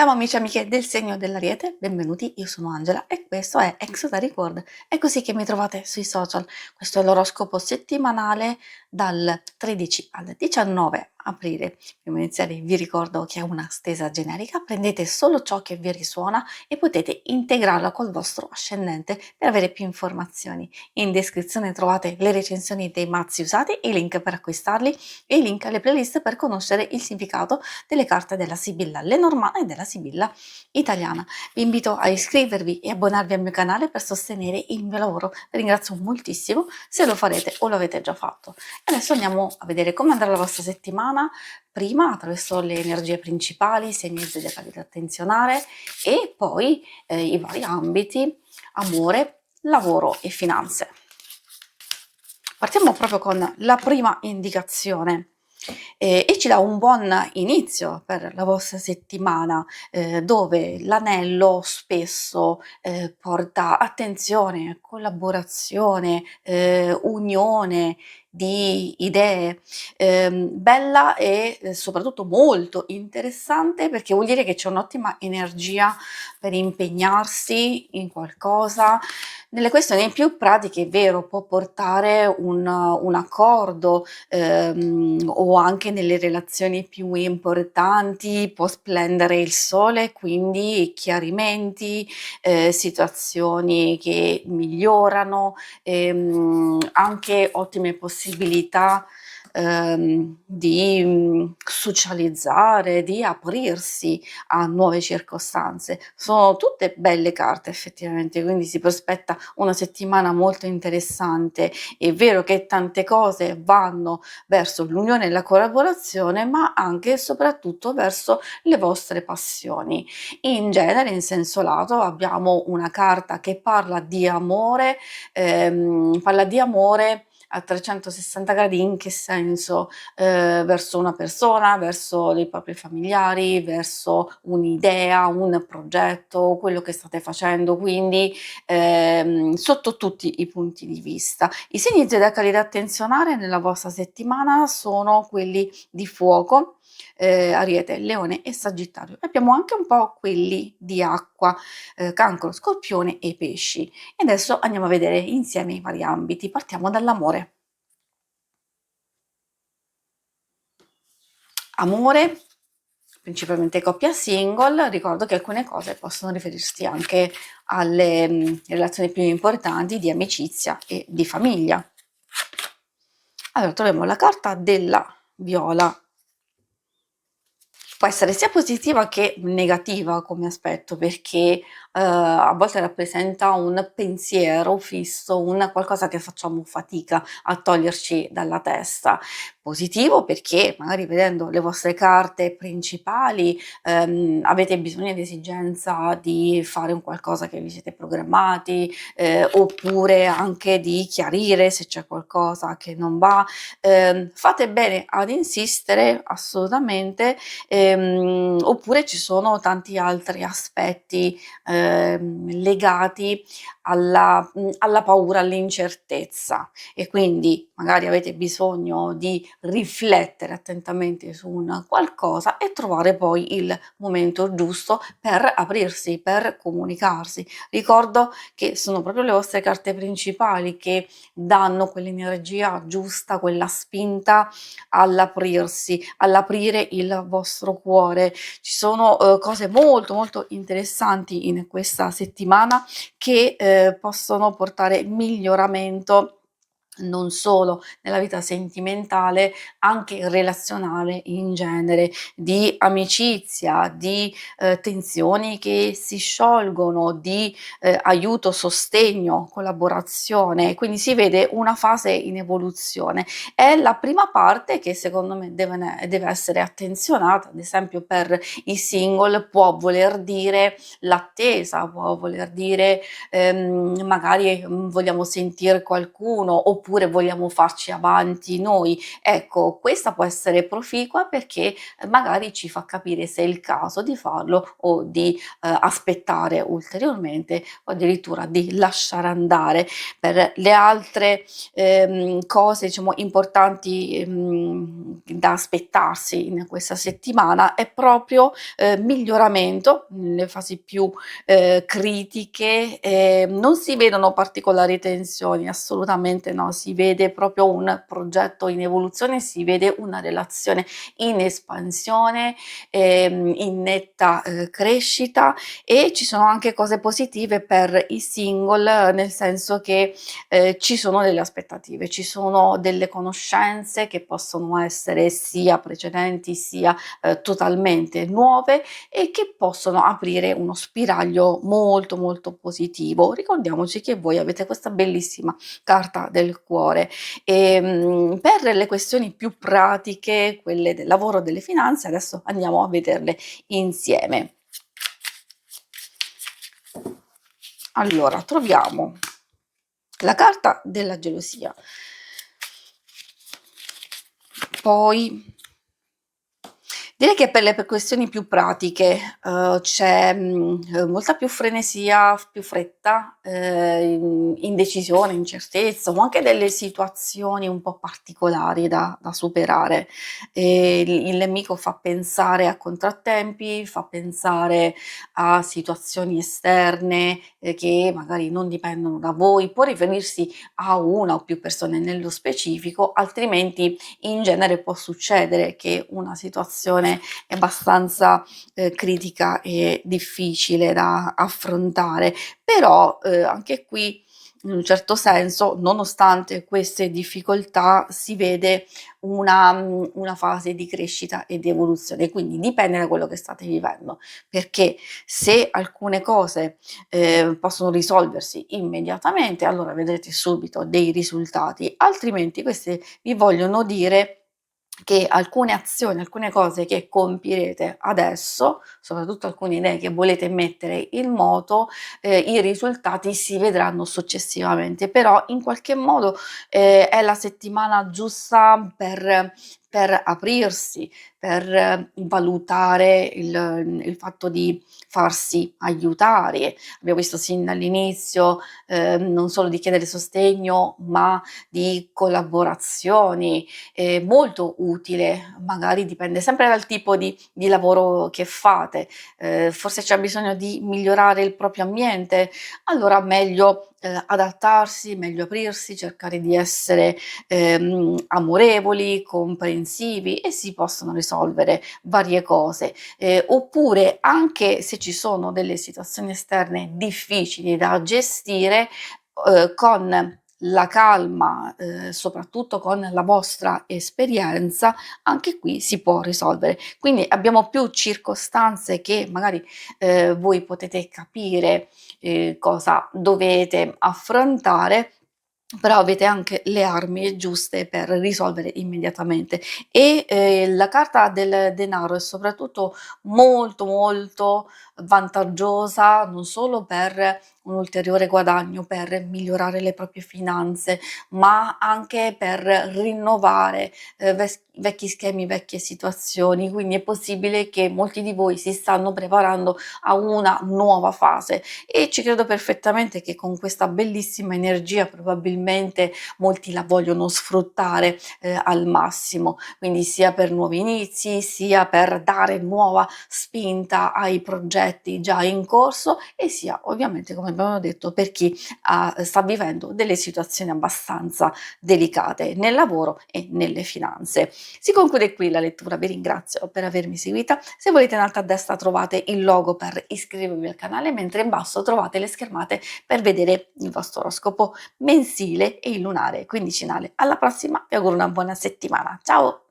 Ciao amici e amiche del segno dell'Ariete, benvenuti, io sono Angela e questo è Exoda Record. È così che mi trovate sui social. Questo è l'oroscopo settimanale dal 13 al 19 aprile. Prima di iniziare vi ricordo che è una stesa generica, prendete solo ciò che vi risuona e potete integrarla col vostro ascendente per avere più informazioni. In descrizione trovate le recensioni dei mazzi usati, i link per acquistarli e i link alle playlist per conoscere il significato delle carte della Sibilla Lenormand e della Sibilla italiana. Vi invito a iscrivervi e abbonarvi al mio canale per sostenere il mio lavoro. Vi ringrazio moltissimo se lo farete o lo avete già fatto. Adesso andiamo a vedere come andrà la vostra settimana, prima attraverso le energie principali, segni zodiacali da attenzionare e poi i vari ambiti, amore, lavoro e finanze. Partiamo proprio con la prima indicazione e ci dà un buon inizio per la vostra settimana, dove l'anello spesso porta attenzione, collaborazione, unione di idee, bella e soprattutto molto interessante, perché vuol dire che c'è un'ottima energia per impegnarsi in qualcosa. Nelle questioni più pratiche, è vero, può portare un accordo, o anche nelle relazioni più importanti può splendere il sole, quindi chiarimenti, situazioni che migliorano, anche ottime possibilità di socializzare, di aprirsi a nuove circostanze. Sono tutte belle carte effettivamente, quindi si prospetta una settimana molto interessante. È vero che tante cose vanno verso l'unione e la collaborazione, ma anche e soprattutto verso le vostre passioni. In genere, in senso lato, abbiamo una carta che parla di amore a 360 gradi. In che senso? Verso una persona, verso dei propri familiari, verso un'idea, un progetto, quello che state facendo, quindi sotto tutti i punti di vista. I segni zodiacali da attenzionare nella vostra settimana sono quelli di fuoco, Ariete, Leone e Sagittario. Abbiamo anche un po' quelli di acqua, Cancro, Scorpione e Pesci. E adesso andiamo a vedere insieme i vari ambiti. Partiamo dall'amore. Amore, principalmente coppia single, ricordo che alcune cose possono riferirsi anche alle relazioni più importanti di amicizia e di famiglia. Allora, troviamo la carta della viola. Può essere sia positiva che negativa come aspetto, perché a volte rappresenta un pensiero fisso, un qualcosa che facciamo fatica a toglierci dalla testa. Positivo perché magari vedendo le vostre carte principali, avete bisogno ed esigenza di fare un qualcosa che vi siete programmati, oppure anche di chiarire se c'è qualcosa che non va. Fate bene ad insistere assolutamente, oppure ci sono tanti altri aspetti legati alla paura, all'incertezza, e quindi magari avete bisogno di riflettere attentamente su un qualcosa e trovare poi il momento giusto per aprirsi, per comunicarsi. Ricordo che sono proprio le vostre carte principali che danno quell'energia giusta, quella spinta all'aprirsi, all'aprire il vostro cuore. Ci sono cose molto molto interessanti in questa settimana che possono portare miglioramento non solo nella vita sentimentale, anche relazionale in genere, di amicizia, di tensioni che si sciolgono, di aiuto, sostegno, collaborazione. Quindi si vede una fase in evoluzione. È la prima parte che secondo me deve essere attenzionata, ad esempio per i single può voler dire l'attesa, può voler dire magari vogliamo sentire qualcuno, oppure oppure vogliamo farci avanti noi. Ecco, questa può essere proficua perché magari ci fa capire se è il caso di farlo o di aspettare ulteriormente o addirittura di lasciare andare. Per le altre cose diciamo importanti da aspettarsi in questa settimana è proprio miglioramento nelle fasi più critiche, non si vedono particolari tensioni, assolutamente no, si vede proprio un progetto in evoluzione, si vede una relazione in espansione, in netta crescita, e ci sono anche cose positive per i single, nel senso che ci sono delle aspettative, ci sono delle conoscenze che possono essere sia precedenti sia totalmente nuove e che possono aprire uno spiraglio molto molto positivo. Ricordiamoci che voi avete questa bellissima carta del cuore. Per le questioni più pratiche, quelle del lavoro, delle finanze, adesso andiamo a vederle insieme. Allora, troviamo la carta della gelosia, poi direi che per questioni più pratiche, c'è, molta più frenesia, più fretta, indecisione, incertezza o anche delle situazioni un po' particolari da superare. Il nemico fa pensare a contrattempi, fa pensare a situazioni esterne, che magari non dipendono da voi, può riferirsi a una o più persone nello specifico, altrimenti in genere può succedere che una situazione è abbastanza critica e difficile da affrontare, però anche qui in un certo senso, nonostante queste difficoltà, si vede una fase di crescita e di evoluzione, quindi dipende da quello che state vivendo, perché se alcune cose possono risolversi immediatamente, allora vedrete subito dei risultati, altrimenti queste vi vogliono dire che alcune azioni, alcune cose che compierete adesso, soprattutto alcune idee che volete mettere in moto, i risultati si vedranno successivamente, però in qualche modo è la settimana giusta per aprirsi, per valutare il fatto di farsi aiutare. Abbiamo visto sin dall'inizio non solo di chiedere sostegno, ma di collaborazioni, molto utile, magari dipende sempre dal tipo di lavoro che fate, forse c'è bisogno di migliorare il proprio ambiente, allora meglio adattarsi, meglio aprirsi, cercare di essere amorevoli, comprensivi e si possono risolvere varie cose. Oppure anche se ci sono delle situazioni esterne difficili da gestire, con la calma, soprattutto con la vostra esperienza, anche qui si può risolvere. Quindi abbiamo più circostanze che magari voi potete capire cosa dovete affrontare, però avete anche le armi giuste per risolvere immediatamente. E la carta del denaro è soprattutto molto molto vantaggiosa non solo per un ulteriore guadagno, per migliorare le proprie finanze, ma anche per rinnovare vecchi schemi, vecchie situazioni. Quindi è possibile che molti di voi si stanno preparando a una nuova fase e ci credo perfettamente che con questa bellissima energia probabilmente molti la vogliono sfruttare al massimo, quindi sia per nuovi inizi, sia per dare nuova spinta ai progetti già in corso e sia ovviamente, come abbiamo detto, per chi sta vivendo delle situazioni abbastanza delicate nel lavoro e nelle finanze. Si conclude qui la lettura, vi ringrazio per avermi seguita. Se volete in alto a destra trovate il logo per iscrivervi al canale, mentre in basso trovate le schermate per vedere il vostro oroscopo mensile e il lunare quindicinale. Alla prossima, vi auguro una buona settimana. Ciao!